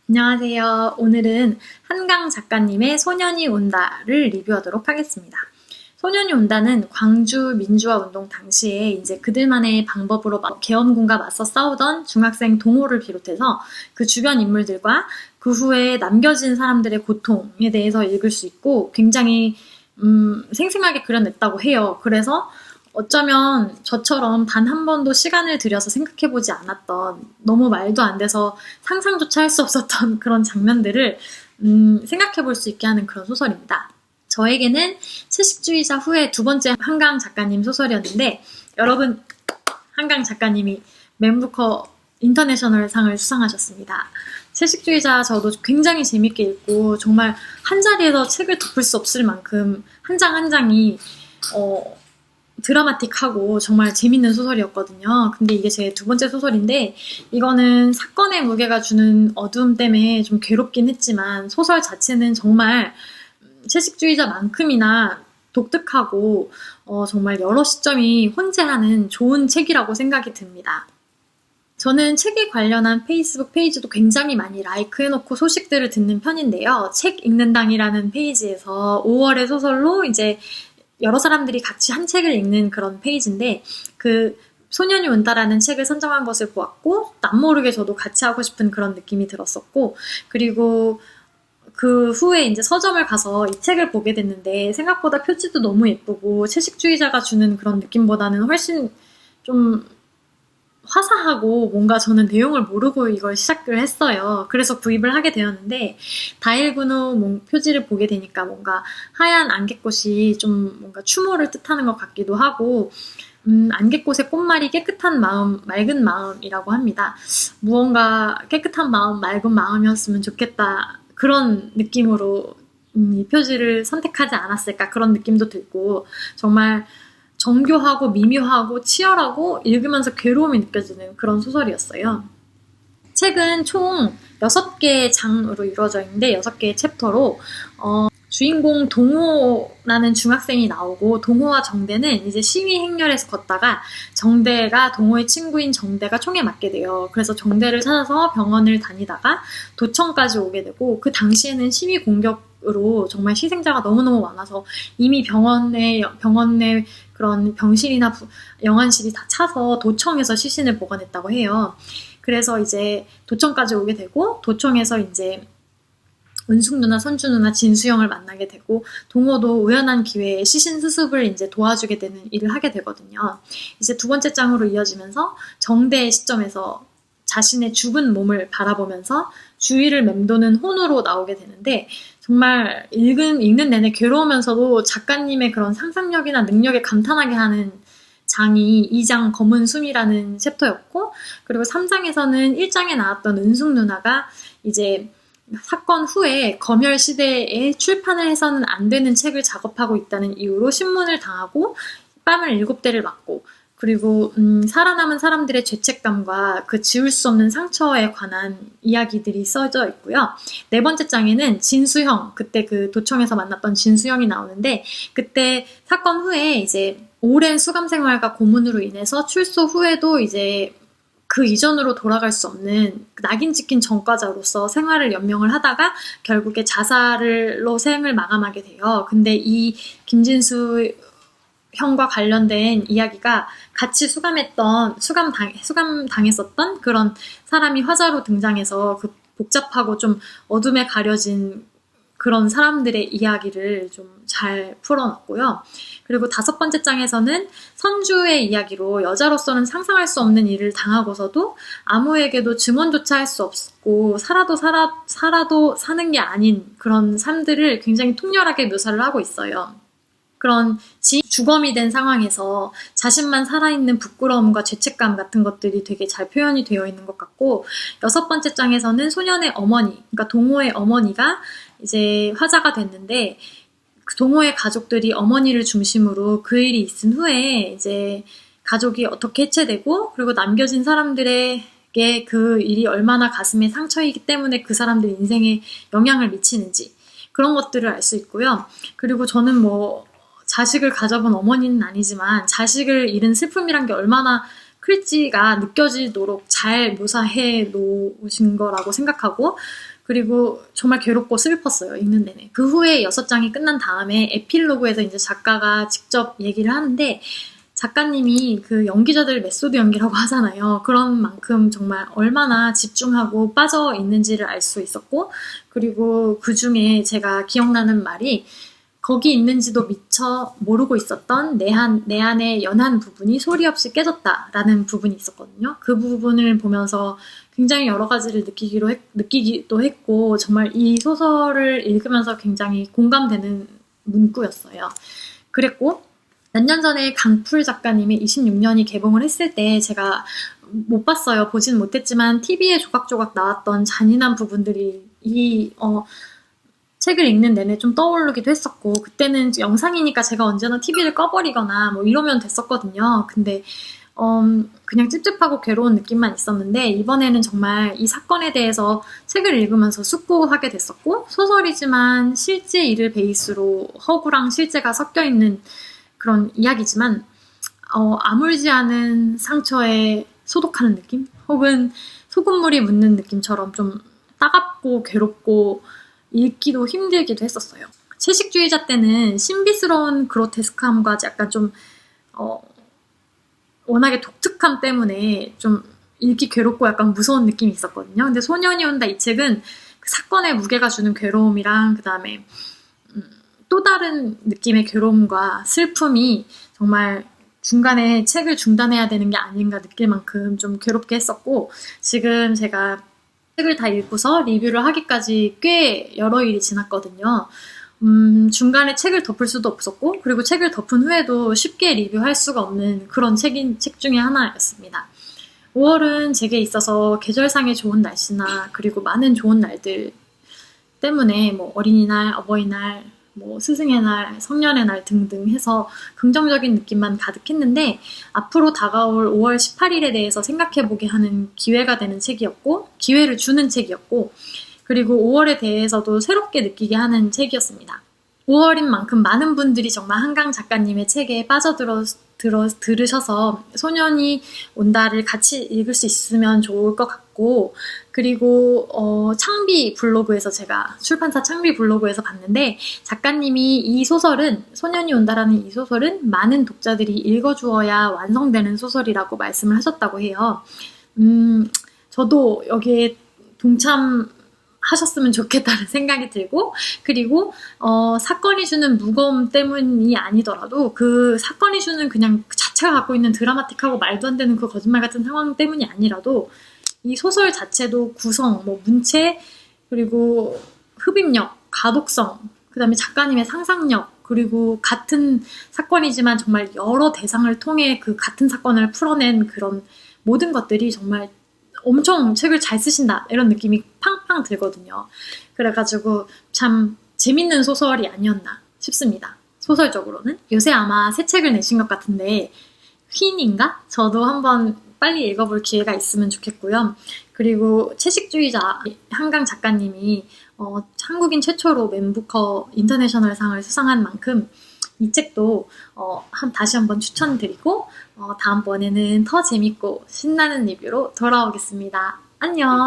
안녕하세요. 오늘은 한강 작가님의 소년이 온다를 리뷰하도록 하겠습니다. 소년이 온다는 광주 민주화 운동 당시에 이제 그들만의 방법으로 계엄군과 맞서 싸우던 중학생 동호를 비롯해서 그 주변 인물들과 그 후에 남겨진 사람들의 고통에 대해서 읽을 수 있고 굉장히 생생하게 그려냈다고 해요. 그래서 어쩌면 저처럼 단 한 번도 시간을 들여서 생각해보지 않았던, 너무 말도 안 돼서 상상조차 할 수 없었던 그런 장면들을 생각해볼 수 있게 하는 그런 소설입니다. 저에게는 채식주의자 후에 두 번째 한강 작가님 소설이었는데, 여러분, 한강 작가님이 맨부커 인터내셔널 상을 수상하셨습니다. 채식주의자 저도 굉장히 재밌게 읽고 정말 한 자리에서 책을 덮을 수 없을 만큼 한 장 한 장이 드라마틱하고 정말 재밌는 소설이었거든요. 근데 이게 제 두 번째 소설인데, 이거는 사건의 무게가 주는 어두움 때문에 좀 괴롭긴 했지만 소설 자체는 정말 채식주의자만큼이나 독특하고 정말 여러 시점이 혼재하는 좋은 책이라고 생각이 듭니다. 저는 책에 관련한 페이스북 페이지도 굉장히 많이 라이크해놓고 소식들을 듣는 편인데요. 책 읽는당이라는 페이지에서 5월의 소설로 이제 여러 사람들이 같이 한 책을 읽는 그런 페이지인데, 그 소년이 온다라는 책을 선정한 것을 보았고 남모르게 저도 같이 하고 싶은 그런 느낌이 들었었고, 그리고 그 후에 이제 서점을 가서 이 책을 보게 됐는데 생각보다 표지도 너무 예쁘고 채식주의자가 주는 그런 느낌보다는 훨씬 좀 화사하고, 뭔가 저는 내용을 모르고 이걸 시작을 했어요. 그래서 구입을 하게 되었는데, 다 읽은 후 표지를 보게 되니까 뭔가 하얀 안개꽃이 좀 뭔가 추모를 뜻하는 것 같기도 하고, 안개꽃의 꽃말이 깨끗한 마음, 맑은 마음이라고 합니다. 무언가 깨끗한 마음, 맑은 마음이었으면 좋겠다, 그런 느낌으로 이 표지를 선택하지 않았을까, 그런 느낌도 들고, 정말 정교하고 미묘하고 치열하고 읽으면서 괴로움이 느껴지는 그런 소설이었어요. 책은 총 6개의 장으로 이루어져 있는데 6개의 챕터로 주인공 동호라는 중학생이 나오고, 동호와 정대는 이제 시위 행렬에서 걷다가 정대가, 동호의 친구인 정대가 총에 맞게 돼요. 그래서 정대를 찾아서 병원을 다니다가 도청까지 오게 되고, 그 당시에는 시위 공격으로 정말 희생자가 너무너무 많아서 이미 병원에 그런 병실이나 영안실이 다 차서 도청에서 시신을 보관했다고 해요. 그래서 이제 도청까지 오게 되고, 도청에서 이제 은숙 누나, 선주 누나, 진수영을 만나게 되고, 동호도 우연한 기회에 시신 수습을 이제 도와주게 되는 일을 하게 되거든요. 이제 두 번째 장으로 이어지면서 정대의 시점에서 자신의 죽은 몸을 바라보면서 주위를 맴도는 혼으로 나오게 되는데, 정말 읽는 내내 괴로우면서도 작가님의 그런 상상력이나 능력에 감탄하게 하는 장이 2장 검은 숨이라는 챕터였고, 그리고 3장에서는 1장에 나왔던 은숙 누나가 이제 사건 후에 검열 시대에 출판을 해서는 안 되는 책을 작업하고 있다는 이유로 신문을 당하고 뺨을 7대를 맞고, 그리고 살아남은 사람들의 죄책감과 그 지울 수 없는 상처에 관한 이야기들이 써져 있고요. 네 번째 장에는 진수형, 그때 그 도청에서 만났던 진수형이 나오는데, 그때 사건 후에 이제 오랜 수감 생활과 고문으로 인해서 출소 후에도 이제 그 이전으로 돌아갈 수 없는 낙인 찍힌 전과자로서 생활을 연명을 하다가 결국에 자살로 생을 마감하게 돼요. 근데 이 김진수 형과 관련된 이야기가 같이 수감당했었던 그런 사람이 화자로 등장해서 그 복잡하고 좀 어둠에 가려진 그런 사람들의 이야기를 좀 잘 풀어놨고요. 그리고 5번째 장에서는 선주의 이야기로 여자로서는 상상할 수 없는 일을 당하고서도 아무에게도 증언조차 할 수 없고 살아도 사는 게 아닌 그런 삶들을 굉장히 통렬하게 묘사를 하고 있어요. 그런 주검이 된 상황에서 자신만 살아있는 부끄러움과 죄책감 같은 것들이 되게 잘 표현이 되어 있는 것 같고, 6번째 장에서는 소년의 어머니, 그러니까 동호의 어머니가 이제 화자가 됐는데, 그 동호의 가족들이 어머니를 중심으로 그 일이 있은 후에 이제 가족이 어떻게 해체되고, 그리고 남겨진 사람들에게 그 일이 얼마나 가슴에 상처이기 때문에 그 사람들 인생에 영향을 미치는지, 그런 것들을 알 수 있고요. 그리고 저는 자식을 가져본 어머니는 아니지만 자식을 잃은 슬픔이란 게 얼마나 클지가 느껴지도록 잘 묘사해 놓으신 거라고 생각하고, 그리고 정말 괴롭고 슬펐어요, 읽는 내내. 그 후에 6장이 끝난 다음에 에필로그에서 이제 작가가 직접 얘기를 하는데, 작가님이 그 연기자들 메소드 연기라고 하잖아요. 그런 만큼 정말 얼마나 집중하고 빠져 있는지를 알 수 있었고, 그리고 그 중에 제가 기억나는 말이, 거기 있는지도 미처 모르고 있었던 내 안의 연한 부분이 소리 없이 깨졌다라는 부분이 있었거든요. 그 부분을 보면서 굉장히 여러 가지를 느끼기도 했고, 정말 이 소설을 읽으면서 굉장히 공감되는 문구였어요. 그랬고, 몇 년 전에 강풀 작가님의 26년이 개봉을 했을 때 제가 못 봤어요. 보진 못했지만 TV에 조각조각 나왔던 잔인한 부분들이 이 책을 읽는 내내 좀 떠오르기도 했었고, 그때는 영상이니까 제가 언제나 TV를 꺼버리거나 뭐 이러면 됐었거든요. 근데 그냥 찝찝하고 괴로운 느낌만 있었는데, 이번에는 정말 이 사건에 대해서 책을 읽으면서 숙고하게 됐었고, 소설이지만 실제 일을 베이스로 허구랑 실제가 섞여있는 그런 이야기지만 아물지 않은 상처에 소독하는 느낌? 혹은 소금물이 묻는 느낌처럼 좀 따갑고 괴롭고 읽기도 힘들기도 했었어요. 채식주의자 때는 신비스러운 그로테스크함과 약간 좀 워낙에 독특함 때문에 좀 읽기 괴롭고 약간 무서운 느낌이 있었거든요. 근데 소년이 온다 이 책은 그 사건의 무게가 주는 괴로움이랑 그 다음에 또 다른 느낌의 괴로움과 슬픔이 정말 중간에 책을 중단해야 되는 게 아닌가 느낄 만큼 좀 괴롭게 했었고, 지금 제가 책을 다 읽고서 리뷰를 하기까지 꽤 여러 일이 지났거든요. 중간에 책을 덮을 수도 없었고, 그리고 책을 덮은 후에도 쉽게 리뷰할 수가 없는 그런 책 중에 하나였습니다. 5월은 제게 있어서 계절상의 좋은 날씨나 그리고 많은 좋은 날들 때문에 뭐 어린이날, 어버이날, 뭐 스승의 날, 성년의 날 등등 해서 긍정적인 느낌만 가득했는데, 앞으로 다가올 5월 18일에 대해서 생각해보게 하는 기회가 되는 책이었고, 기회를 주는 책이었고, 그리고 5월에 대해서도 새롭게 느끼게 하는 책이었습니다. 5월인 만큼 많은 분들이 정말 한강 작가님의 책에 들으셔서 소년이 온다를 같이 읽을 수 있으면 좋을 것 같고, 그리고 창비 블로그에서 제가 출판사 창비 블로그에서 봤는데, 작가님이 이 소설은, 소년이 온다라는 이 소설은 많은 독자들이 읽어주어야 완성되는 소설이라고 말씀을 하셨다고 해요. 저도 여기에 동참하셨으면 좋겠다는 생각이 들고, 그리고 사건이 주는 무거움 때문이 아니더라도 그 사건이 주는 그냥 그 자체가 갖고 있는 드라마틱하고 말도 안 되는 그 거짓말 같은 상황 때문이 아니라도 이 소설 자체도 구성, 뭐 문체, 그리고 흡입력, 가독성, 그 다음에 작가님의 상상력, 그리고 같은 사건이지만 정말 여러 대상을 통해 그 같은 사건을 풀어낸 그런 모든 것들이 정말 엄청 책을 잘 쓰신다 이런 느낌이 팡팡 들거든요. 그래가지고 참 재밌는 소설이 아니었나 싶습니다. 소설적으로는. 요새 아마 새 책을 내신 것 같은데 휜인가? 저도 한번 빨리 읽어볼 기회가 있으면 좋겠고요. 그리고 채식주의자 한강 작가님이 한국인 최초로 맨부커 인터내셔널 상을 수상한 만큼 이 책도 다시 한번 추천드리고, 다음번에는 더 재밌고 신나는 리뷰로 돌아오겠습니다. 안녕!